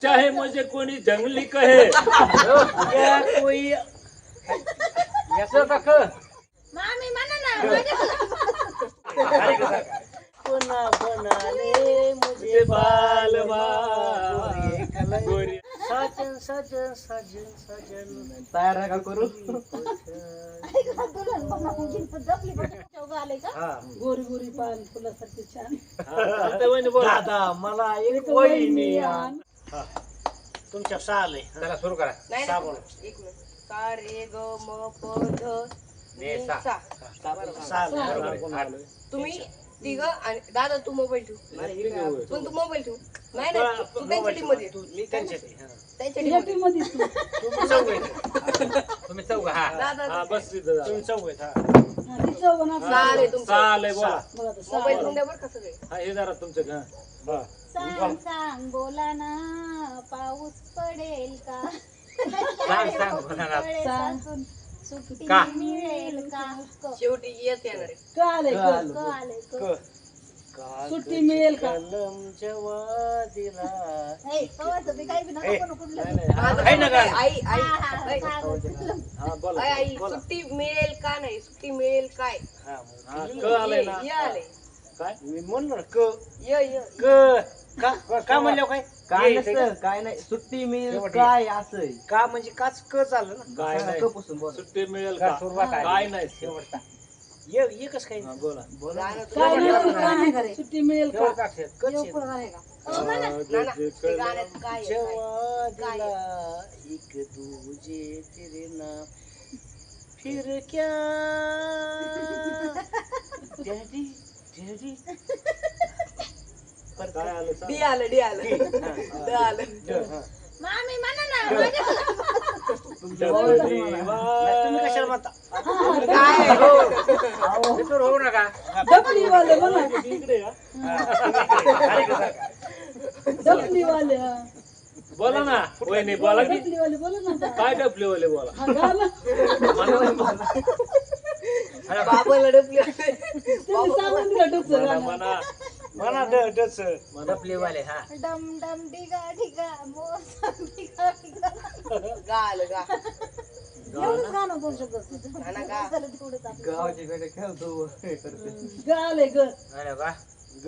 चाहे मुझे कोणी जंगली कहे या कोई याचं का क मामी म्हणा ना पुन्हा बनाले मुझे बालवा गोरी सजन सजन सजन सजन तयार का करू गोरी गोरी पान फुलासारखी छान दादा मला एक वहिनी आण. तुमच्या साल आहे त्याला सुरू करा साबण सा रे ग म प ध नि सा. साल तुम्ही तिघ आणि दादा तू मोबाईल ठेव पण तू मोबाईल ठेव नाही नाही तू त्यांच्या टीम मध्ये मी त्यांच्या त्यांच्या टीम मध्ये तुम्ही चौघ तुम्ही चौघ हा दादा बस तुम्ही चौघ हा साल आहे तुमचं साल आहे बोला मोबाईल ठेवून द्या बरं का सगळे हा हे जरा तुमचं हा सांग सांग बोला ना पाऊस पडेल का सांग बोला ना. सासून सुट्टी का? मिळेल का शेवटी येत येणार आहे सुट्टी मिळेल का कलम जेव्हा दिला आहे ना का? आई आई हा बोला आई सुट्टी मिळेल का नाही सुट्टी मिळेल काय हा क आलंय ना ये आले काय मी म्हणलं क य य क का म्हणलं काय काय नसतं काय नाही सुट्टी मिळेल काय असं का म्हणजे काच क चाललं ना काय नाही कपासून बोल सुट्टी मिळेल का काय नाही शेवटचा ये एकच काही बोला गाणं सुट्टी मिळेल का ते गाण्यात काय आहे? जेव्हा दिला एक दूजे तेरे नाम फिर क्या डॅडी डॅडी पर काय आलं डी आलं डी आलं ड आलं मामी म्हणा ना तुम्ही कशाला म्हणता काय हो तिथून होऊ नका इकडे या. बोला ना वहिनी बोला की काय डबलीवाले बोला बाबाला डबले म्हणा म्हणा डच डपलेवाले हा डम डम डिगा डिगा मोसम डिगा डिगा गाल गा एवढंच गाणं दोन शब्द गाणं गा. गावाच्या कडे खेळतो हे करते गाले ग अरे वा ग.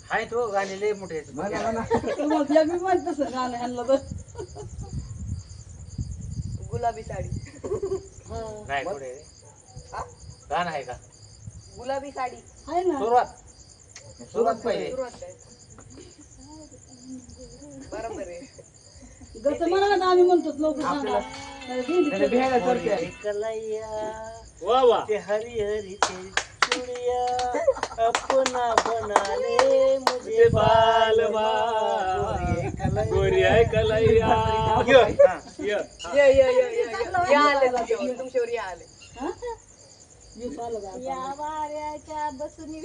हाय तो गाणे लय मोठे आहेत. म्हणा म्हणा तुम्हाला मी म्हणत तसं गाणं ह्यांना तर गुलाबी साडी नाही पुढे हा? गाणं आहे का गुलाबी साडी आहे ना सुरुवात पहिले सुरुवात काय बरोबर आहे गत म्हणा ना आम्ही म्हणतो लोक सांगा त्याला बिहायला करते कलैया वा वा ते हरी हरी तेरी चुड़िया अपना बनाने मुझे बालवा गोरी है कलैया ये ये आले तुमच्यावर ये आले या वाऱ्याच्या बसून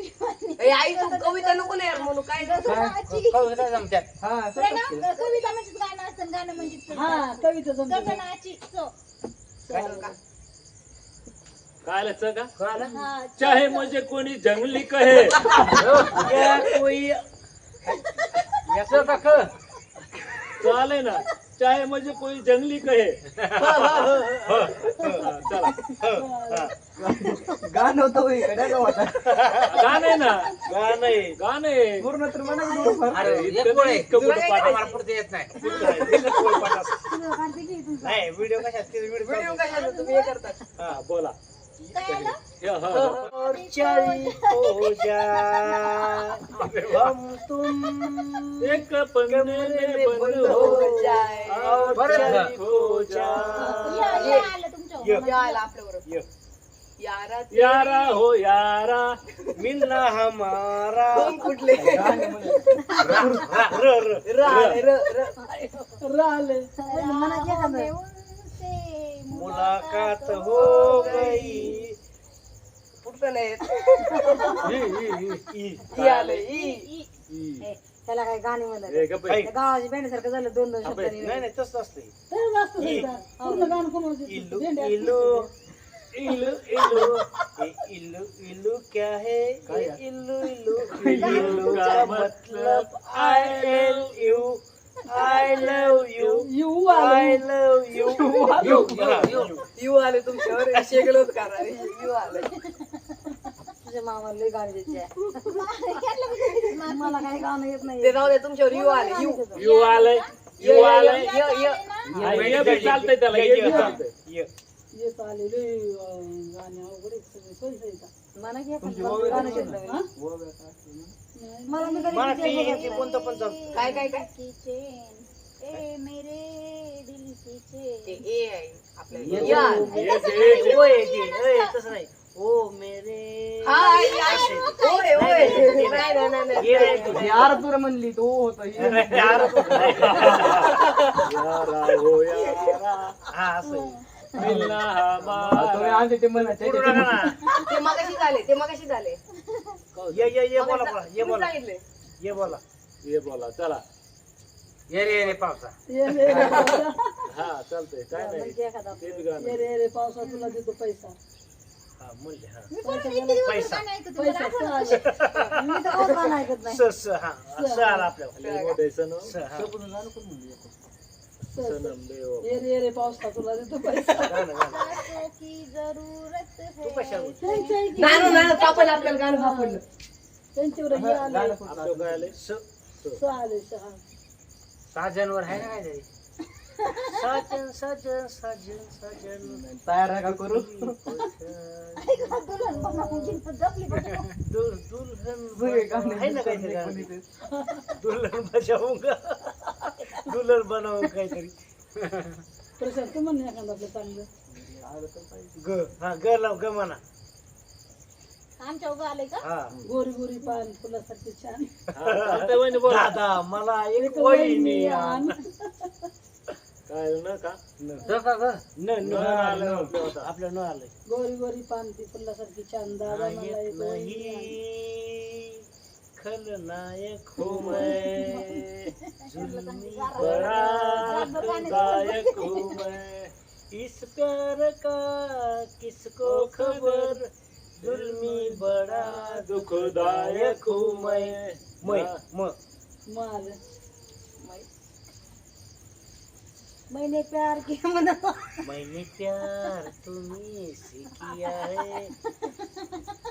ए, आई तू कविता नको ना यार म्हणू काय कविता जमत्यात हा कविता म्हणजेच गाणं असतं गाणं म्हणजेच हा कविता गगनाची चो काल का हा चाहे मुझे कोणी जंगली कहे या कोई याचं का क चाले ना चाहे मुझे कोई जंगली कहे चला गाणं होतं इकडे गावात गाणे ना गाणे पूर्ण तर म्हणा अरे आम्हाला पुढे येत नाही नाही व्हिडिओ कशात व्हिडिओ कशाला तुम्ही हे करतात हा बोला और चली हो जा हम तुम एक पन्ने में बंद हो जाए और चली हो जा ये आला आपल्या बरोबर यारा यारा हो यारा मिलना हमारा दोन कुठले मुलाकात हो गई पुढचं नाही आलं त्याला काय गाणी म्हणलं गावाची बँडसारखं झालं दोन दोन शब्द नाही तसं असतं पूर्ण गाणं कोण इल्लू इल्लू इल्लू इल्लू इल्लू इल्लू क्या है इल्लू इल्लू इल्लू का मतलब I love you I love you you I love you you आले तुमच्यावर शेगलोच करणार यू आले तुझ्या मामाला लय गाणी द्यायची मला काही गाणं येत नाही ते जाऊ दे तुमच्यावर यू आले यू यू आलंय यू आलंय य हा, ये बी चालतंय त्याला ये बी चालतंय येत आलेले गाणे अवघड आहेत सगळे. पैसे येतात. मला घे पण गाणं येत नाही. मला मी कधी मला विचार ते कोणतं पण चालतं. काय काय काय की चैन ए मेरे दिल की चैन ते ए आहे आपल्या ये या ओ आहे ते. ए, तसं नाही ओ मेरे हाय ओय ओय नाही नाही नाही ये रे तुझी आरतूर म्हणली तो होता यारा हो यारा हा असं मिलना हमारा आमचे ते म्हणायचे ते मगाशी झाले ये बोला बोला ये तुम्ही बोला सांगितले ये बोला ये बोला चला ये रे पावसा ये रे हा चालतंय काय नाही म्हणजे एखादा ते बी गाणं ये रे पावसा तुला देतो पैसा हा म्हणले हा मी पण किती दिवस पैसा. गाणं ऐकत होते, पैसा मला आठवण सहज. मी तर काहीच गाणं ऐकत नाही स हा असं आला आपल्याला लय मोठे सण स, हा. सनम देव ये रे पावसा तुला देतो पैसा गाणं, गाणं. आंखों की जरूरत तू कशावर? है त्यांच्या इथे नाही सापडलं आपल्याला गाणं सापडलं त्यांच्यावर हे आले आपलं काय आलंय आले सहा साजनवर आहे ना काय तरी साजन साजन साजन साजन तयार नका करू दुल्हन बनवून जिंकत जपली पाहिजे. दुल्हन आहे ना काहीतरी गाणं? दुल्हन बजावूंगा दुल्हन बनावून काहीतरी प्रशांत तू म्हण एखादं आपलं चांगलं ग हा ग लाव ग म्हणा आमच्या उगा आले का हा गोरी गोरी पान फुलासारखी छान हा, चालतंय वहिनी बोला दादा मला एक एक वहिनी वहिनी आण. आण. काय न का न आलं आपलं न आलं गोरी गोरी पान ती फुलासारखी छान दादा मला एक वहिनी आण. नहीं खलनायक हूँ मैं जुल्मी बड़ा गायक हूँ मैं इस प्यार का किसको खबर जुल्मी बड़ा दुखदायक हूँ मैं मैं म माल मैंने प्यार किया मना मैंने प्यार तुम्ही से किया है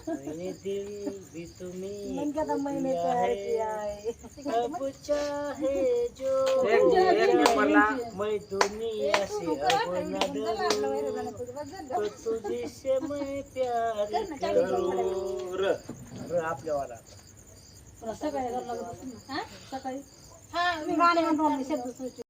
मैंने दिल भी तुम्ही मन कहता मैंने दिया प्यार है किया है अब चाहे जो एक नंबर ला. मैं दुनिया से अब न डरूं तो तुझसे मैं प्यार करूं र आपल्यावाला पुन्हा सकाळी घालू लागत असेल ना हा? सकाळी हा मी गाणे म्हणतो शब्द